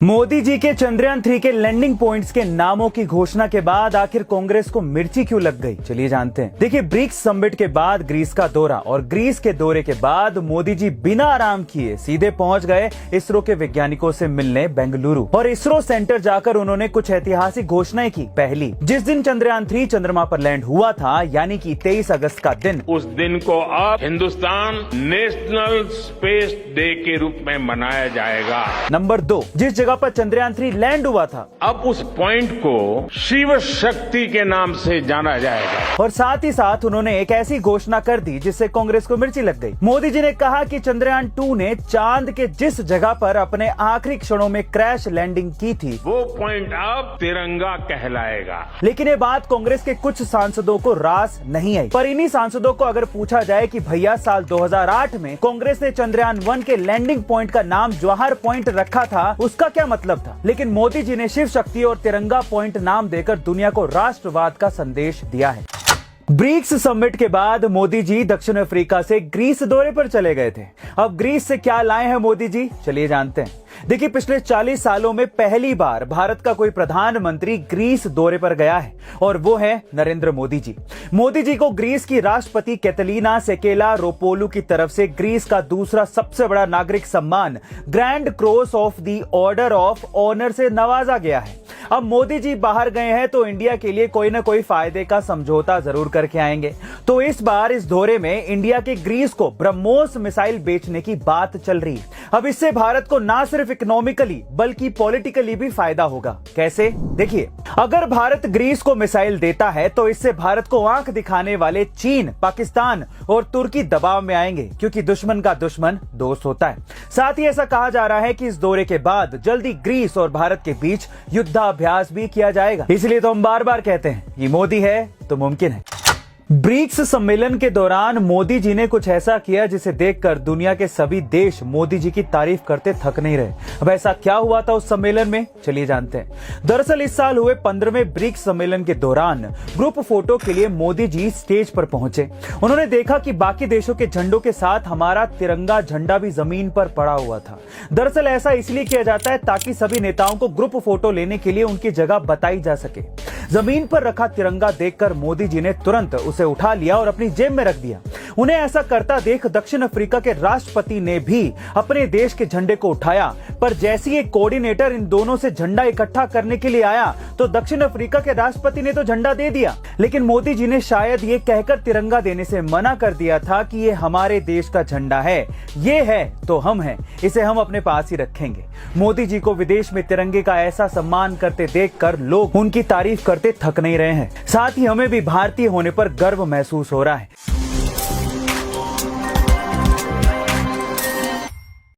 मोदी जी के चंद्रयान 3 के landing points के नामों की घोषणा के बाद आखिर कांग्रेस को मिर्ची क्यों लग गई, चलिए जानते हैं। देखिए, ब्रिक्स समिट के बाद ग्रीस का दौरा और ग्रीस के दौरे के बाद मोदी जी बिना आराम किए सीधे पहुंच गए इसरो के वैज्ञानिकों से मिलने बेंगलुरु। और इसरो सेंटर जाकर उन्होंने कुछ ऐतिहासिक घोषणाएं की। पहली, जिस दिन चंद्रयान 3 चंद्रमा पर लैंड हुआ था, यानी कि 23 अगस्त का दिन, उस दिन को अब हिंदुस्तान नेशनल स्पेस डे के रूप में मनाया जाएगा। नंबर 2, जिस जगह पर चंद्रयान 3 लैंड हुआ था, अब उस पॉइंट को शिव शक्ति के नाम से जाना जाएगा। और साथ ही साथ उन्होंने एक ऐसी घोषणा कर दी जिससे कांग्रेस को मिर्ची लग गई। मोदी जी ने कहा कि चंद्रयान 2 ने चांद के जिस जगह पर अपने आखिरी क्षणों में क्रैश लैंडिंग की थी, वो पॉइंट अब तिरंगा कहलाएगा। लेकिन ये बात कांग्रेस के कुछ सांसदों को रास नहीं आई। पर इन्हीं सांसदों को अगर पूछा जाए कि भैया साल 2008 में कांग्रेस ने चंद्रयान 1 के लैंडिंग पॉइंट का नाम जवाहर पॉइंट रखा था, उसका क्या मतलब था? लेकिन मोदी जी ने शिव शक्ति और तिरंगा पॉइंट नाम देकर दुनिया को राष्ट्रवाद का संदेश दिया है। ब्रिक्स समिट के बाद मोदी जी दक्षिण अफ्रीका से ग्रीस दौरे पर चले गए थे। अब ग्रीस से क्या लाए हैं मोदी जी, चलिए जानते हैं। देखिए, पिछले 40 सालों में पहली बार भारत का कोई प्रधानमंत्री ग्रीस दौरे पर गया है और वो है नरेंद्र मोदी जी। मोदी जी को ग्रीस की राष्ट्रपति कैटलीना सेकेलारोपोलू की तरफ से ग्रीस का दूसरा सबसे बड़ा नागरिक सम्मान grand cross of the order of honour से नवाजा गया है। अब मोदी जी बाहर गए हैं तो इंडिया के लिए कोई ना कोई फायदे का समझौता जरूर करके आएंगे। तो इस बार इस दौरे में इंडिया के ग्रीस को ब्रह्मोस मिसाइल बेचने की बात चल रही है। अब इससे भारत को ना सिर्फ इकोनॉमिकली बल्कि पॉलिटिकली भी फायदा होगा। कैसे? देखिए, अगर भारत ग्रीस को मिसाइल देता है तो इससे भारत को आंख दिखाने वाले चीन, पाकिस्तान और तुर्की दबाव में आएंगे, क्योंकि दुश्मन का दुश्मन दोस्त होता है। साथ ही ऐसा कहा जा रहा है कि इस दौरे के बाद जल्दी ग्रीस और भारत के बीच युद्धाभ्यास भी किया जाएगा। इसलिए तो हम बार बार कहते हैं कि मोदी है तो मुमकिन है। ब्रिक्स सम्मेलन के दौरान मोदी जी ने कुछ ऐसा किया जिसे देखकर दुनिया के सभी देश मोदी जी की तारीफ करते थक नहीं रहे। अब ऐसा क्या हुआ था उस सम्मेलन में, चलिए जानते हैं। दरअसल इस साल हुए 15वें ब्रिक्स सम्मेलन के दौरान ग्रुप फोटो के लिए मोदी जी स्टेज पर पहुंचे। उन्होंने देखा कि बाकी देशों के झंडों के साथ हमारा तिरंगा झंडा भी जमीन पर पड़ा हुआ था। दरअसल ऐसा इसलिए किया जाता है ताकि सभी नेताओं को ग्रुप फोटो लेने के लिए उनकी जगह बताई जा सके। जमीन पर रखा तिरंगा देखकर मोदी जी ने तुरंत उसे उठा लिया और अपनी जेब में रख दिया। उन्हें ऐसा करता देख दक्षिण अफ्रीका के राष्ट्रपति ने भी अपने देश के झंडे को उठाया, पर जैसे ही एक कोऑर्डिनेटर इन दोनों से झंडा इकट्ठा करने के लिए आया तो दक्षिण अफ्रीका के राष्ट्रपति ने तो झंडा दे दिया, लेकिन मोदी जी ने शायद ये कहकर तिरंगा देने से मना कर दिया था कि ये हमारे देश का झंडा है, ये है तो हम हैं, इसे हम अपने पास ही रखेंगे। मोदी जी को विदेश में तिरंगे का ऐसा सम्मान करते देखकर लोग उनकी तारीफ करते थक नहीं रहे हैं। साथ ही हमें भी भारतीय होने पर गर्व महसूस हो रहा है।